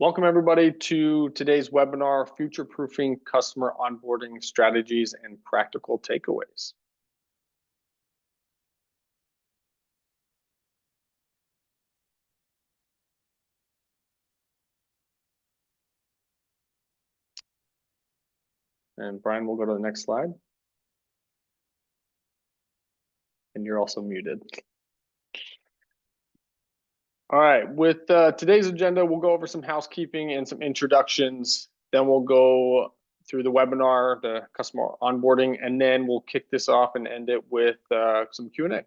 Welcome everybody to today's webinar, Future-Proofing Customer Onboarding Strategies and Practical Takeaways. And Brian, we'll go to the next slide. And you're also muted. All right, with today's agenda, we'll go over some housekeeping and some introductions. Then we'll go through the webinar, the customer onboarding, and then we'll kick this off and end it with some Q&A.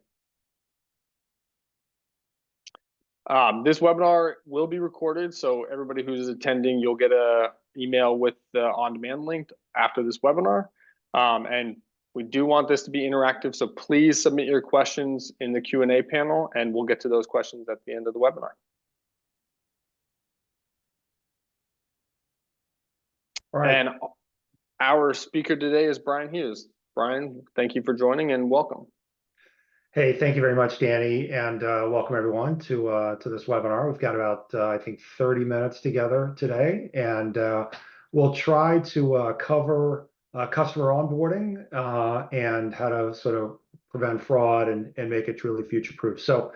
This webinar will be recorded, so everybody who's attending, you'll get an email with the on-demand link after this webinar. And we do want this to be interactive, so please submit your questions in the Q&A panel, and we'll get to those questions at the end of the webinar. All right. And our speaker today is Brian Hughes. Brian, thank you for joining and welcome. Hey, thank you very much, Danny, and welcome everyone to this webinar. We've got about, I think, 30 minutes together today, and we'll try to cover customer onboarding and how to sort of prevent fraud and make it truly future-proof. So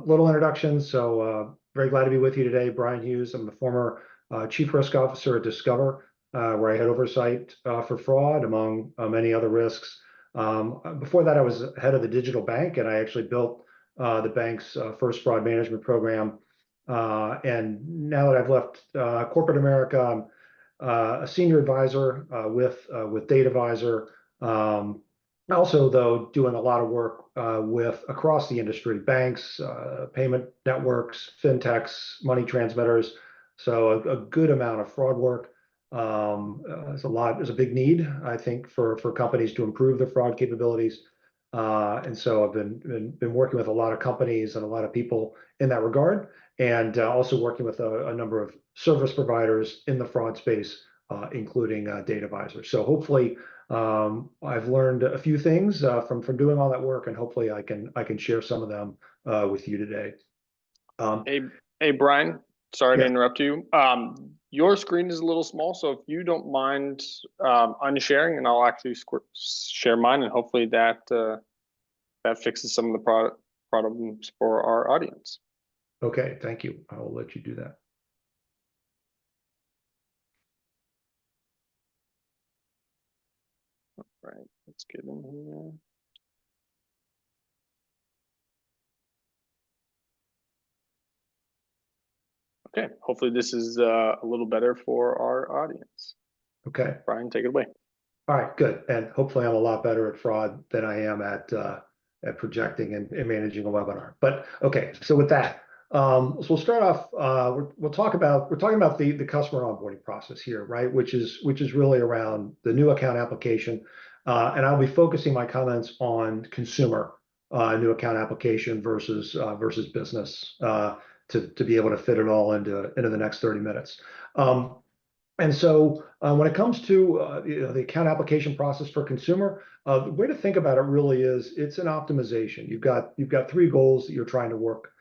little introduction. So very glad to be with you today. Brian Hughes. I'm the former Chief Risk Officer at Discover, where I had oversight for fraud, among many other risks. Before that, I was head of the digital bank, and I actually built the bank's first fraud management program. And now that I've left corporate America, I'm a senior advisor with DataVisor. Also, though, doing a lot of work with across the industry, banks, payment networks, fintechs, money transmitters. So a good amount of fraud work. There's a big need, I think, for companies to improve their fraud capabilities. And so I've been working with a lot of companies and a lot of people in that regard, and also working with a number of service providers in the fraud space, including DataVisor. So hopefully I've learned a few things from doing all that work, and hopefully I can share some of them with you today. Hey, Brian, sorry to interrupt you. Your screen is a little small, so if you don't mind unsharing, and I'll actually share mine, and hopefully that fixes some of the problems for our audience. Okay, thank you. I will let you do that. All right, let's get in here. Okay, hopefully this is a little better for our audience. Okay. Brian, take it away. All right, good. And hopefully I'm a lot better at fraud than I am at projecting and managing a webinar. But okay, so with that, so we'll start off. We're talking about the customer onboarding process here, right? Which is really around the new account application, and I'll be focusing my comments on consumer new account application versus business to be able to fit it all into the next 30 minutes. And so when it comes to the account application process for consumer, the way to think about it really is it's an optimization. You've got three goals that you're trying to work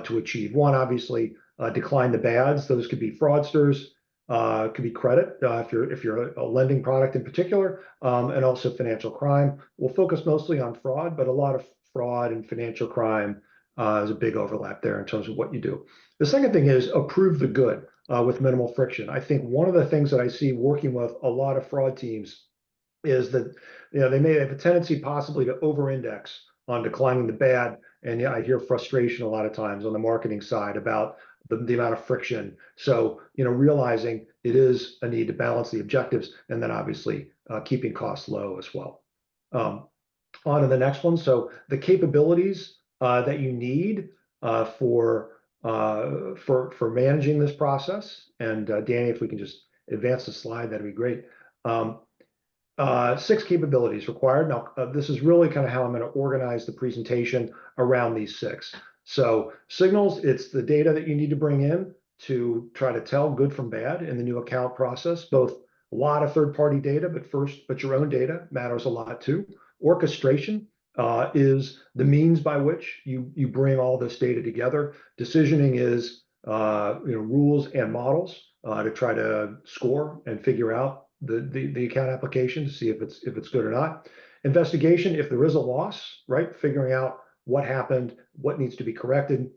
to achieve. One, obviously, decline the bads. Those could be fraudsters, could be credit if you're a lending product in particular, and also financial crime. We'll focus mostly on fraud, but a lot of fraud and financial crime is a big overlap there in terms of what you do. The second thing is approve the good with minimal friction. I think one of the things that I see working with a lot of fraud teams is that they may have a tendency possibly to over-index on declining the bad, and I hear frustration a lot of times on the marketing side about the amount of friction. So realizing it is a need to balance the objectives, and then obviously keeping costs low as well. On to the next one. So the capabilities that you need for managing this process. And Danny, if we can just advance the slide, that'd be great. 6 capabilities required. Now, this is really kind of how I'm going to organize the presentation around these 6. So signals, it's the data that you need to bring in to try to tell good from bad in the new account process. Both a lot of third-party data, but your own data matters a lot too. Orchestration is the means by which you bring all this data together. Decisioning is rules and models to try to score and figure out the account application to see if it's good or not. Investigation, if there is a loss, right? Figuring out what happened, what needs to be corrected.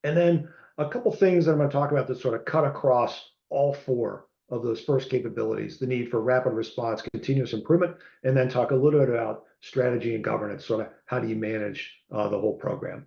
And then a couple things that I'm going to talk about that sort of cut across all four of those first capabilities: the need for rapid response, continuous improvement, and then talk a little bit about strategy and governance, sort of how do you manage the whole program.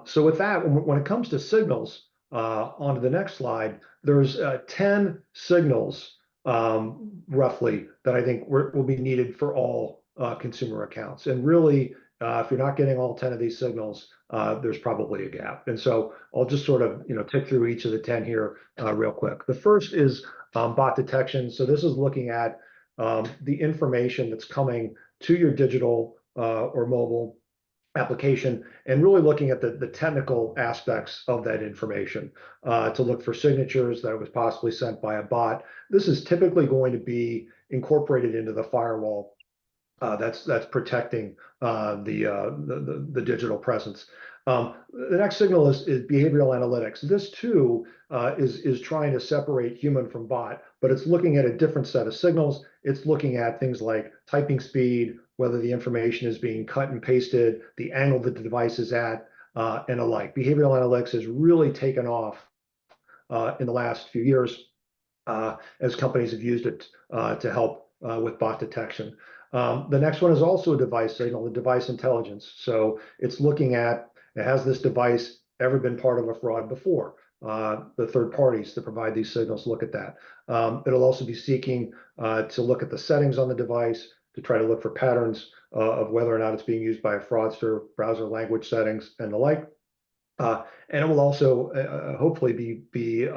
So with that, when it comes to signals, onto the next slide, there's 10 signals roughly that I think will be needed for all consumer accounts. And really, if you're not getting all 10 of these signals, there's probably a gap. And so I'll just sort of tick through each of the 10 here real quick. The first is bot detection. So this is looking at the information that's coming to your digital or mobile application, and really looking at the technical aspects of that information to look for signatures that was possibly sent by a bot. This is typically going to be incorporated into the firewall that's protecting the digital presence. The next signal is behavioral analytics. This too is trying to separate human from bot, but it's looking at a different set of signals. It's looking at things like typing speed, whether the information is being cut and pasted, the angle that the device is at, and alike. Behavioral analytics has really taken off in the last few years as companies have used it to help with bot detection. The next one is also a device signal, the device intelligence. So it's looking at, has this device ever been part of a fraud before? The third parties that provide these signals look at that. It'll also be seeking to look at the settings on the device to try to look for patterns of whether or not it's being used by a fraudster, browser language settings, and the like. And it will also hopefully be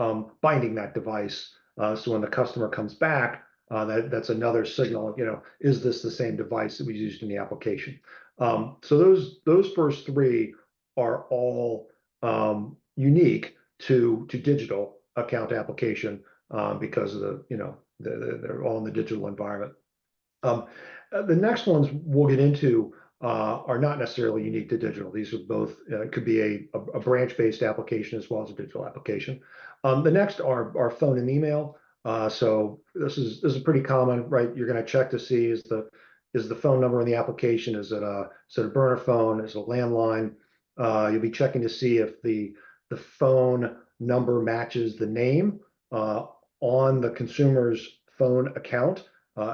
binding that device. So when the customer comes back, that's another signal, is this the same device that we used in the application? So those first three are all unique to digital account application because of they're all in the digital environment. The next ones we'll get into are not necessarily unique to digital. These are both could be a branch-based application as well as a digital application. The next are phone and email. So this is pretty common, right? You're going to check to see is the phone number in the application, is it a burner phone, is it a landline? You'll be checking to see if the phone number matches the name on the consumer's phone account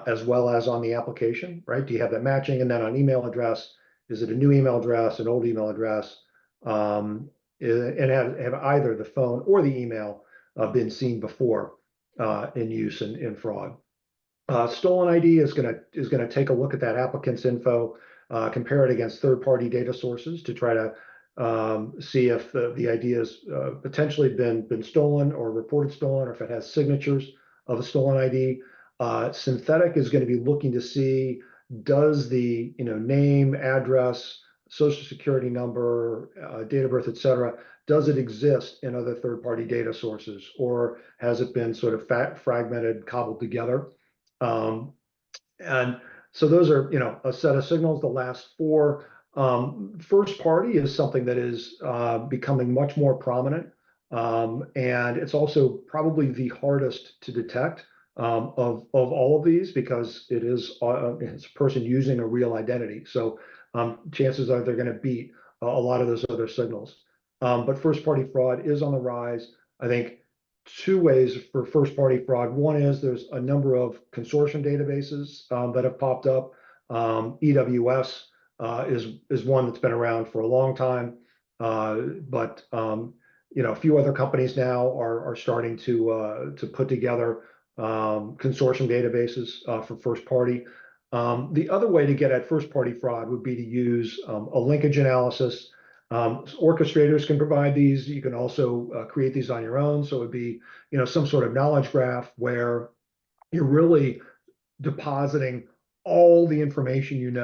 as well as on the application, right? Do you have that matching? And then on email address, is it a new email address, an old email address? And have either the phone or the email been seen before in use in fraud? Stolen ID is going to take a look at that applicant's info, compare it against third-party data sources to try to see if the ID has potentially been stolen or reported stolen, or if it has signatures of a stolen ID. Synthetic is going to be looking to see, does the name, address, social security number, date of birth, etc., does it exist in other third-party data sources, or has it been sort of fragmented, cobbled together? And so those are a set of signals. The last four, first party is something that is becoming much more prominent, and it's also probably the hardest to detect of all of these, because it's a person using a real identity. So chances are they're going to beat a lot of those other signals. But first party fraud is on the rise. I think two ways for first party fraud. One is there's a number of consortium databases that have popped up. EWS is one that's been around for a long time, but a few other companies now are starting to put together consortium databases for first party. The other way to get at first party fraud would be to use a linkage analysis. Orchestrators can provide these. You can also create these on your own. So it would be some sort of knowledge graph where you're really depositing all the information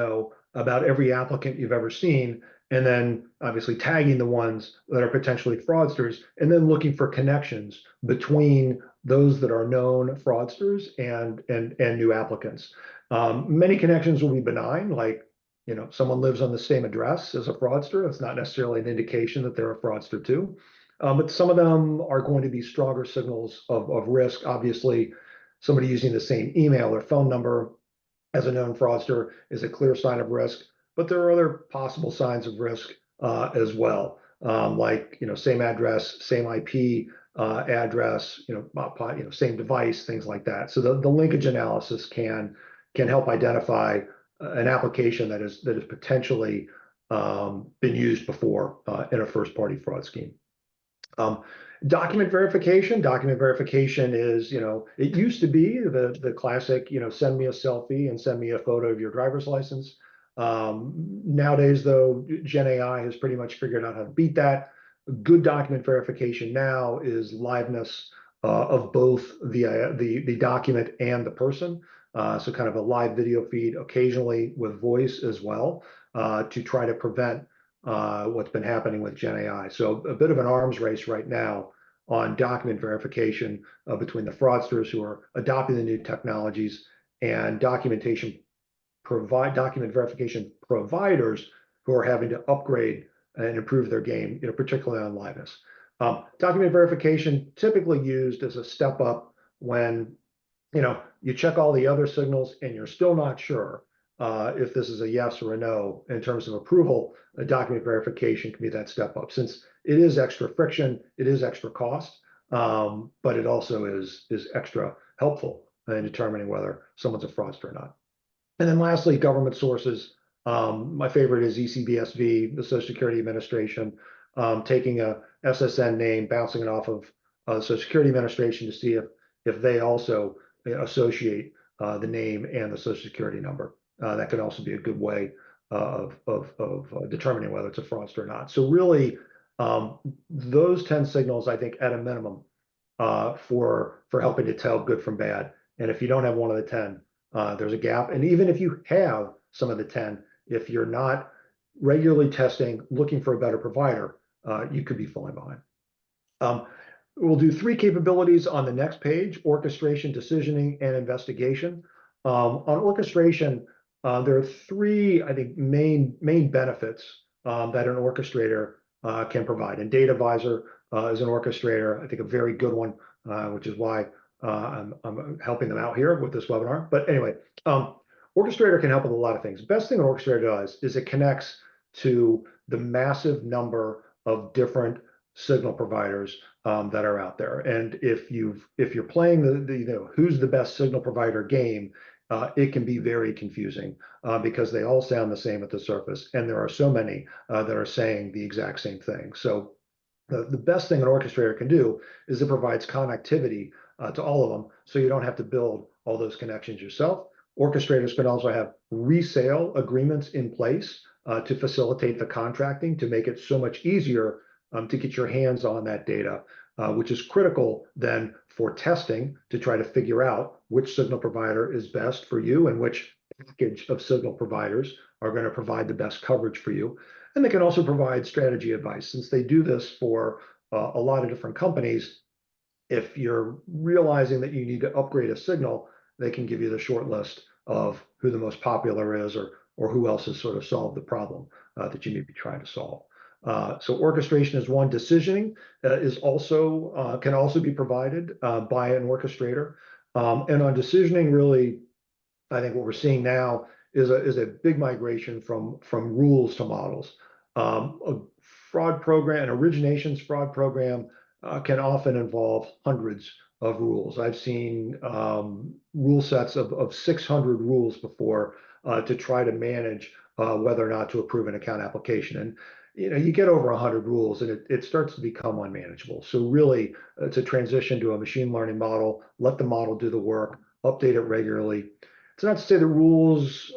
about every applicant you've ever seen, and then obviously tagging the ones that are potentially fraudsters, and then looking for connections between those that are known fraudsters and new applicants. Many connections will be benign, like someone lives on the same address as a fraudster. That's not necessarily an indication that they're a fraudster too. But some of them are going to be stronger signals of risk. Obviously, somebody using the same email or phone number as a known fraudster is a clear sign of risk, but there are other possible signs of risk as well, like same address, same IP address, same device, things like that. So the linkage analysis can help identify an application that is potentially been used before in a first party fraud scheme. Um, Document verification. Document verification is, it used to be the classic, send me a selfie and send me a photo of your driver's license. Nowadays, though, Gen AI has pretty much figured out how to beat that. Good document verification now is liveness of both the document and the person. So kind of a live video feed, occasionally with voice as well, to try to prevent what's been happening with Gen AI. So a bit of an arms race right now on document verification between the fraudsters who are adopting the new technologies and document verification providers who are having to upgrade and improve their game, particularly on liveness. Document verification typically used as a step up when you check all the other signals and you're still not sure if this is a yes or a no in terms of approval. A document verification can be that step up, since it is extra friction, it is extra cost, but it also is extra helpful in determining whether someone's a fraudster or not. And then lastly, government sources. My favorite is ECBSV, the Social Security Administration, taking a SSN name, bouncing it off of Social Security Administration to see if they also associate the name and the Social Security number. That can also be a good way of determining whether it's a fraudster or not. So really, those 10 signals, I think, at a minimum, for helping to tell good from bad. And if you don't have one of the 10, there's a gap. And even if you have some of the 10, if you're not regularly testing, looking for a better provider, you could be falling behind. We'll do 3 capabilities on the next page: orchestration, decisioning, and investigation. On orchestration, there are 3, I think, main benefits that an orchestrator can provide. And Data Advisor is an orchestrator, I think a very good one, which is why I'm helping them out here with this webinar. But anyway, orchestrator can help with a lot of things. The best thing an orchestrator does is it connects to the massive number of different signal providers that are out there. And if you're playing the who's the best signal provider game, it can be very confusing because they all sound the same at the surface, and there are so many that are saying the exact same thing. So the best thing an orchestrator can do is it provides connectivity to all of them, so you don't have to build all those connections yourself. Orchestrators can also have resale agreements in place to facilitate the contracting, to make it so much easier to get your hands on that data, which is critical then for testing, to try to figure out which signal provider is best for you and which package of signal providers are going to provide the best coverage for you. And they can also provide strategy advice. Since they do this for a lot of different companies, if you're realizing that you need to upgrade a signal, they can give you the short list of who the most popular is, or who else has sort of solved the problem that you may be trying to solve. So orchestration is one. Decisioning is also can also be provided by an orchestrator. And on decisioning, really, I think what we're seeing now is a big migration from rules to models. A fraud program, an originations fraud program, can often involve hundreds of rules. I've seen rule sets of 600 rules before to try to manage whether or not to approve an account application. And you get over 100 rules and it starts to become unmanageable. So really, it's a transition to a machine learning model. Let the model do the work, update it regularly. It's not to say the rules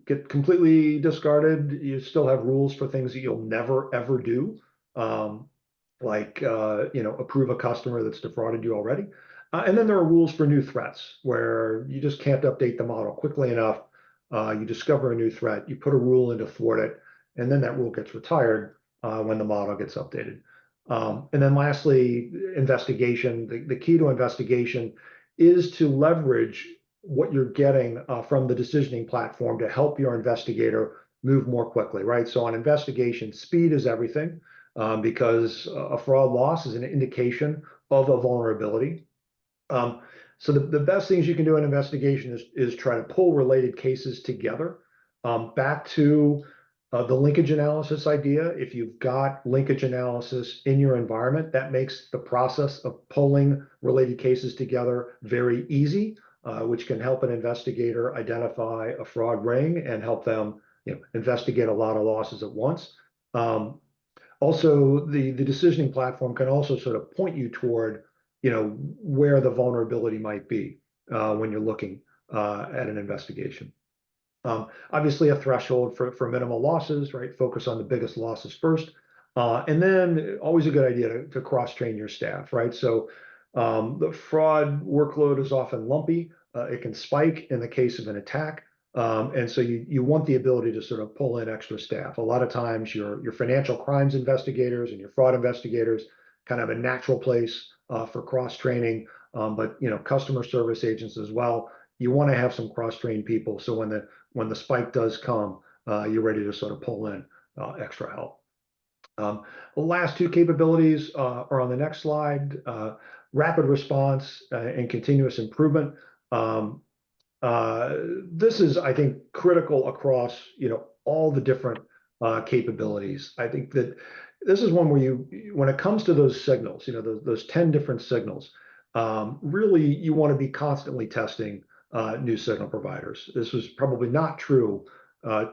get completely discarded. You still have rules for things that you'll never, ever do, like approve a customer that's defrauded you already. And then there are rules for new threats where you just can't update the model quickly enough. You discover a new threat, you put a rule in to thwart it, and then that rule gets retired when the model gets updated. And then lastly, investigation. The key to investigation is to leverage what you're getting from the decisioning platform to help your investigator move more quickly, right? So on investigation, speed is everything. because a fraud loss is an indication of a vulnerability. So the best things you can do in investigation is try to pull related cases together. Back to the linkage analysis idea. If you've got linkage analysis in your environment, that makes the process of pulling related cases together very easy, which can help an investigator identify a fraud ring and help them, investigate a lot of losses at once. Also, the decisioning platform can also sort of point you toward, where the vulnerability might be when you're looking at an investigation. Obviously, a threshold for minimal losses, right? Focus on the biggest losses first. And then always a good idea to cross-train your staff, right? So the fraud workload is often lumpy. It can spike in the case of an attack. And so you want the ability to sort of pull in extra staff. A lot of times your financial crimes investigators and your fraud investigators kind of a natural place for cross-training, but customer service agents as well. You want to have some cross-trained people, so when the spike does come, you're ready to sort of pull in extra help. The last two capabilities are on the next slide. Rapid response and continuous improvement. This is, I think, critical across all the different capabilities. I think that this is one where when it comes to those signals, those 10 different signals, really you want to be constantly testing new signal providers. This was probably not true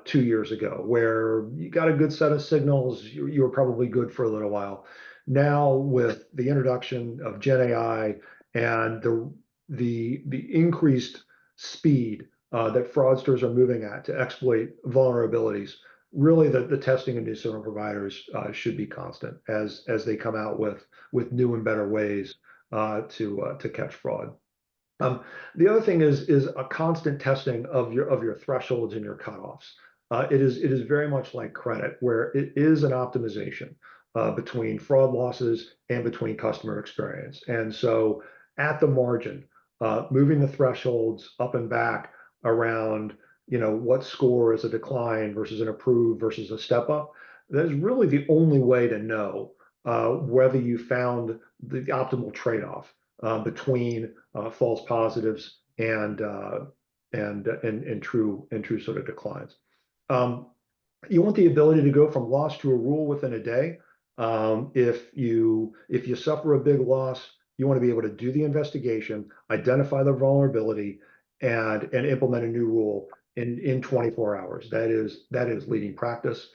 2 years ago, where you got a good set of signals, you were probably good for a little while. Now, with the introduction of Gen AI and the increased speed that fraudsters are moving at to exploit vulnerabilities, really the testing of new signal providers should be constant as they come out with new and better ways to catch fraud. The other thing is a constant testing of your thresholds and your cutoffs. It is very much like credit, where it is an optimization between fraud losses and between customer experience. And so at the margin, moving the thresholds up and back around, what score is a decline versus an approved versus a step up, that is really the only way to know whether you found the optimal trade-off between false positives and true sort of declines. You want the ability to go from loss to a rule within a day. If you suffer a big loss, you want to be able to do the investigation, identify the vulnerability, and implement a new rule in 24 hours. That is leading practice.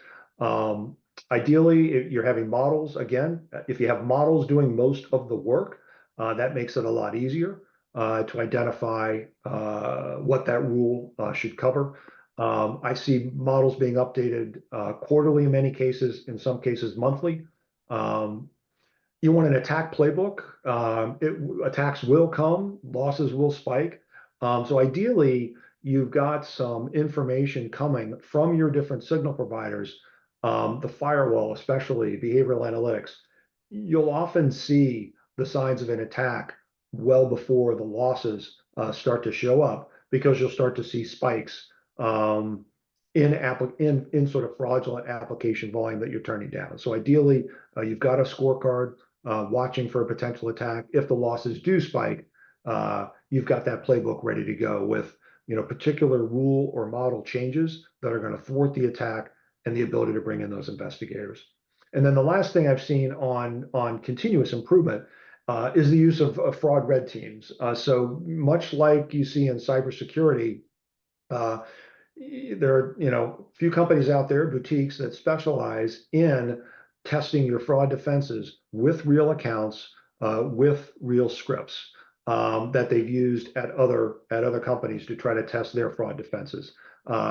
Ideally, if you're having models, again, if you have models doing most of the work, that makes it a lot easier to identify what that rule should cover. I see models being updated quarterly in many cases, in some cases monthly. You want an attack playbook. Attacks will come, losses will spike. So ideally, you've got some information coming from your different signal providers, the firewall, especially behavioral analytics. You'll often see the signs of an attack well before the losses start to show up, because you'll start to see spikes in sort of fraudulent application volume that you're turning down. So ideally, you've got a scorecard watching for a potential attack. If the losses do spike, you've got that playbook ready to go with particular rule or model changes that are going to thwart the attack and the ability to bring in those investigators. And then the last thing I've seen on continuous improvement is the use of fraud red teams. So much like you see in cybersecurity, there are few companies out there, boutiques, that specialize in testing your fraud defenses with real accounts, with real scripts that they've used at other companies to try to test their fraud defenses.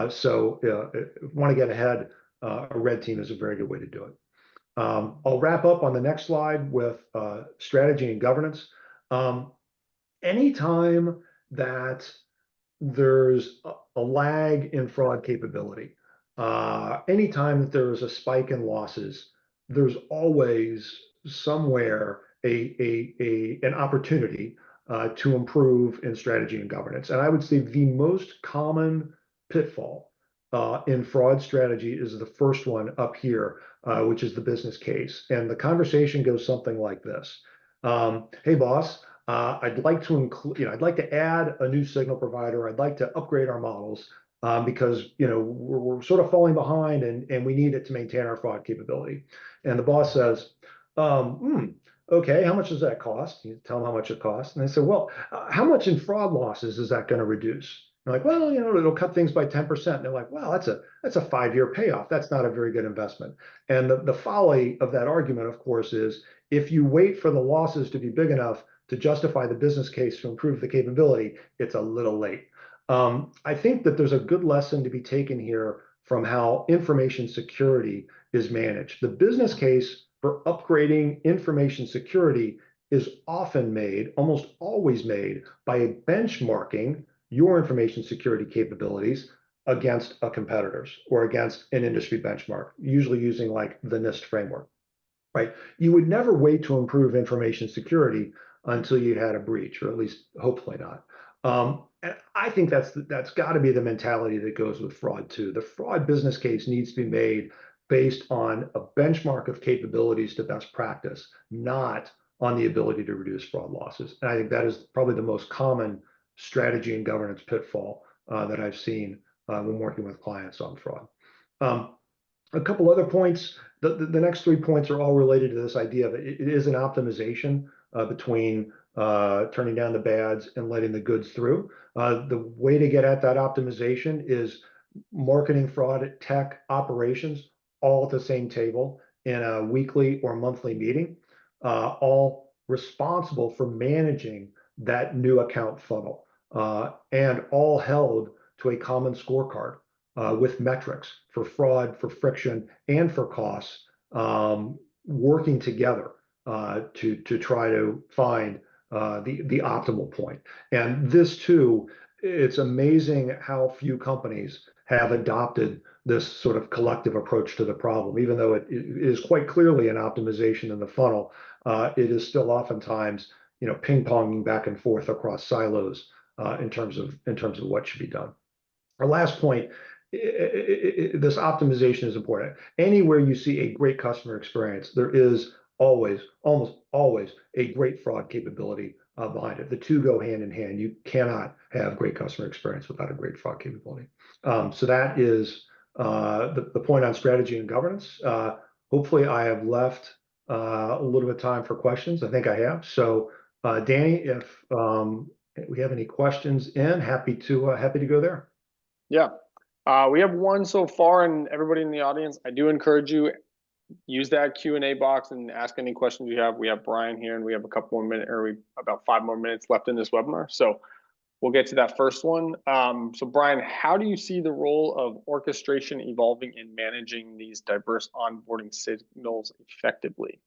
So if you want to get ahead, a red team is a very good way to do it. I'll wrap up on the next slide with strategy and governance. Anytime that there's a lag in fraud capability, anytime that there is a spike in losses, there's always somewhere an opportunity to improve in strategy and governance. And I would say the most common pitfall in fraud strategy is the first one up here, which is the business case. And the conversation goes something like this. Hey, boss, I'd like to include, I'd like to add a new signal provider. I'd like to upgrade our models because, we're sort of falling behind and we need it to maintain our fraud capability. And the boss says, okay, how much does that cost? You tell them how much it costs. And they say, well, how much in fraud losses is that going to reduce? They're like, well, it'll cut things by 10%. And they're like, well, that's a 5-year payoff. That's not a very good investment. And the folly of that argument, of course, is if you wait for the losses to be big enough to justify the business case to improve the capability, it's a little late. I think that there's a good lesson to be taken here from how information security is managed. The business case for upgrading information security is often made, almost always made, by benchmarking your information security capabilities against a competitor's or against an industry benchmark, usually using like the NIST framework, right? You would never wait to improve information security until you had a breach, or at least hopefully not. And I think that's got to be the mentality that goes with fraud too. The fraud business case needs to be made based on a benchmark of capabilities to best practice, not on the ability to reduce fraud losses. And I think that is probably the most common strategy and governance pitfall that I've seen when working with clients on fraud. A couple other points. The next 3 points are all related to this idea of it is an optimization between turning down the bads and letting the goods through. The way to get at that optimization is marketing, fraud, tech, operations, all at the same table in a weekly or monthly meeting, all responsible for managing that new account funnel, and all held to a common scorecard with metrics for fraud, for friction, and for costs, working together to try to find the optimal point. And this too, it's amazing how few companies have adopted this sort of collective approach to the problem. Even though it is quite clearly an optimization in the funnel, it is still oftentimes ping-ponging back and forth across silos in terms of what should be done. Our last point, this optimization is important. Anywhere you see a great customer experience, there is always, almost always, a great fraud capability behind it. The two go hand in hand. You cannot have great customer experience without a great fraud capability. So that is the point on strategy and governance. Hopefully I have left a little bit of time for questions. I think I have. So Danny, if we have any questions happy to go there. Yeah. We have one so far, and everybody in the audience, I do encourage you, use that Q&A box and ask any questions you have. We have Brian here, and we have a couple more minutes, or about 5 more minutes left in this webinar. So we'll get to that first one. So Brian, how do you see the role of orchestration evolving in managing these diverse onboarding signals effectively?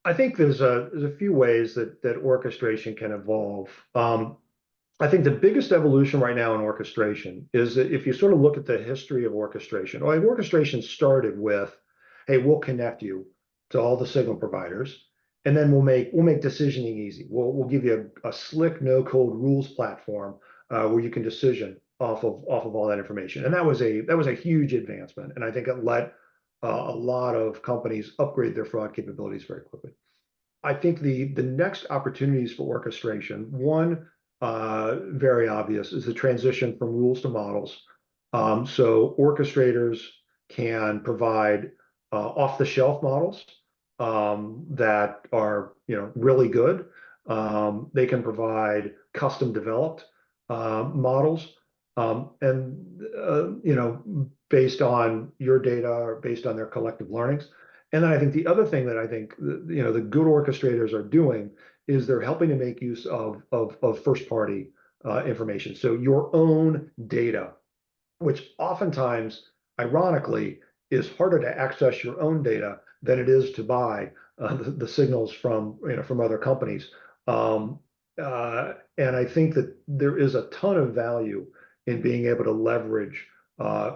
I think there's a few ways that orchestration can evolve. I think the biggest evolution right now in orchestration is that if you sort of look at the history of orchestration, orchestration started with, hey, we'll connect you to all the signal providers, and then we'll make decisioning easy. We'll give you a slick no-code rules platform where you can decision off of all that information. And that was a huge advancement, and I think it let a lot of companies upgrade their fraud capabilities very quickly. I think the next opportunities for orchestration, one very obvious, is the transition from rules to models. So orchestrators can provide off-the-shelf models that are really good. They can provide custom-developed models, and based on your data or based on their collective learnings. And then I think the other thing that I think the good orchestrators are doing is they're helping to make use of first-party information. So your own data, which oftentimes, ironically, is harder to access your own data than it is to buy the signals from other companies. And I think that there is a ton of value in being able to leverage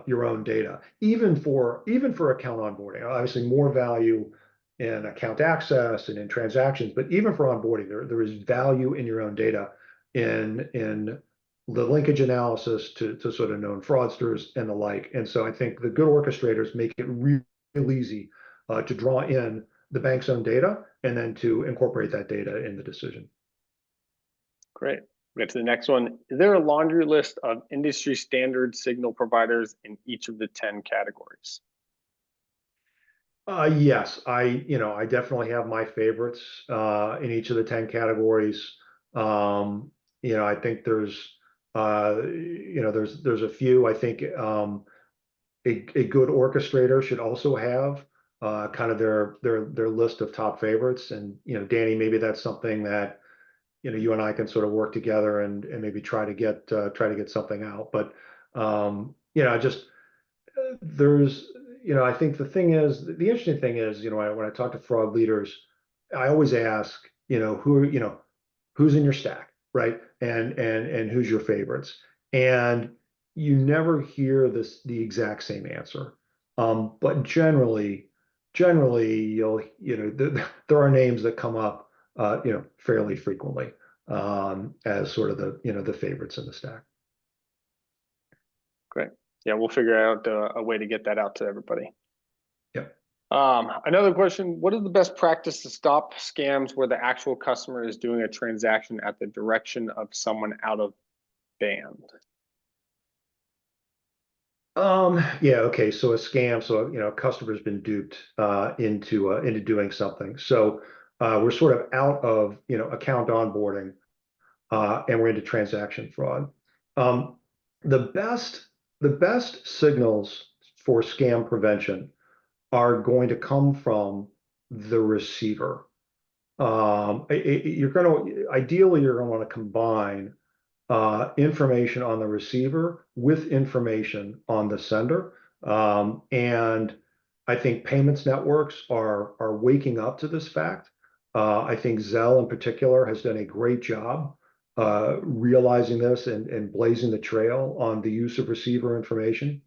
your own data, even for account onboarding. Obviously, more value in account access and in transactions, but even for onboarding, there is value in your own data in the linkage analysis to sort of known fraudsters and the like. And so I think the good orchestrators make it real easy to draw in the bank's own data and then to incorporate that data in the decision. Great. We get to the next one. Is there a laundry list of industry standard signal providers in each of the 10 categories? Yes, I definitely have my favorites in each of the 10 categories. I think there's a few. I think a good orchestrator should also have kind of their list of top favorites. And Danny, maybe that's something that you and I can sort of work together and maybe try to get something out. But just there's I think the interesting thing is when I talk to fraud leaders, I always ask who's in your stack, right? And who's your favorites? And you never hear the exact same answer. But generally you'll there are names that come up fairly frequently as sort of the favorites in the stack. Great. Yeah, we'll figure out a way to get that out to everybody. Yep. Another question, what is the best practice to stop scams where the actual customer is doing a transaction at the direction of someone out of band? Yeah, okay. So a scam, so a customer's been duped into doing something. So we're sort of out of account onboarding and we're into transaction fraud. The best signals for scam prevention are going to come from the receiver. Ideally, you're going to want to combine information on the receiver with information on the sender. And I think payments networks are waking up to this fact. I think Zelle in particular has done a great job realizing this and blazing the trail on the use of receiver information.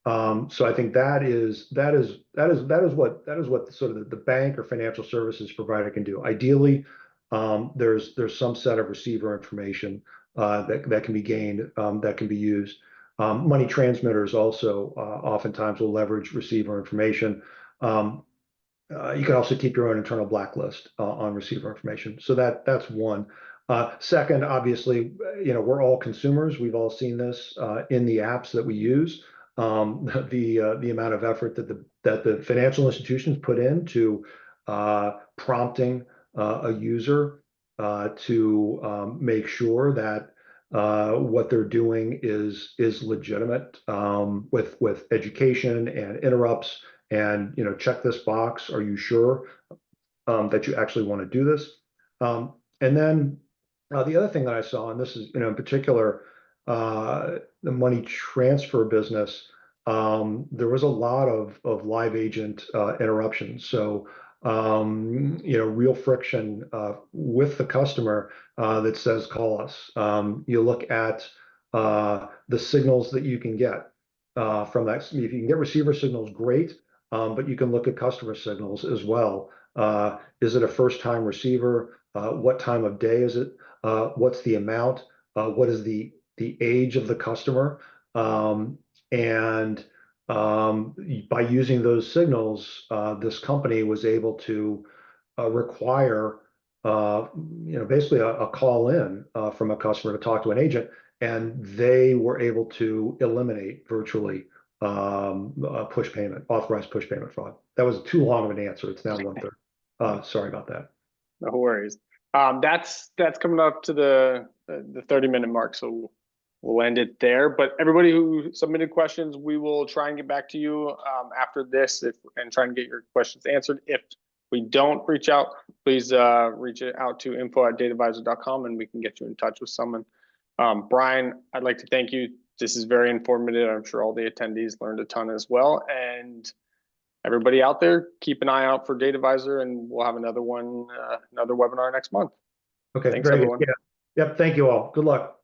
So I think that is what sort of the bank or financial services provider can do. Ideally, there's some set of receiver information that can be gained, that can be used. Money transmitters also oftentimes will leverage receiver information. You can also keep your own internal blacklist on receiver information. So that's one. Second, obviously, we're all consumers. We've all seen this in the apps that we use. The amount of effort that the financial institutions put into prompting a user to make sure that what they're doing is legitimate with education and interrupts and check this box. Are you sure that you actually want to do this? And then the other thing that I saw, and this is in particular the money transfer business, there was a lot of live agent interruptions. So real friction with the customer that says call us. You look at the signals that you can get from that. If you can get receiver signals, great, but you can look at customer signals as well. Is it a first-time receiver? What time of day is it? What's the amount? What is the age of the customer? And by using those signals, this company was able to require basically a call in from a customer to talk to an agent, and they were able to eliminate virtually authorized push payment fraud. That was too long of an answer. It's now 1:30. Sorry about that. No worries. That's coming up to the 30-minute mark, so we'll end it there. But everybody who submitted questions, we will try and get back to you after this and try and get your questions answered. If we don't reach out, please reach out to info@datavisor.com and we can get you in touch with someone. Brian, I'd like to thank you. This is very informative. I'm sure all the attendees learned a ton as well. And everybody out there, keep an eye out for DataVisor, and we'll have another webinar next month. Okay, Thanks, very everyone. good. Yeah. Yep. Thank you all. Good luck.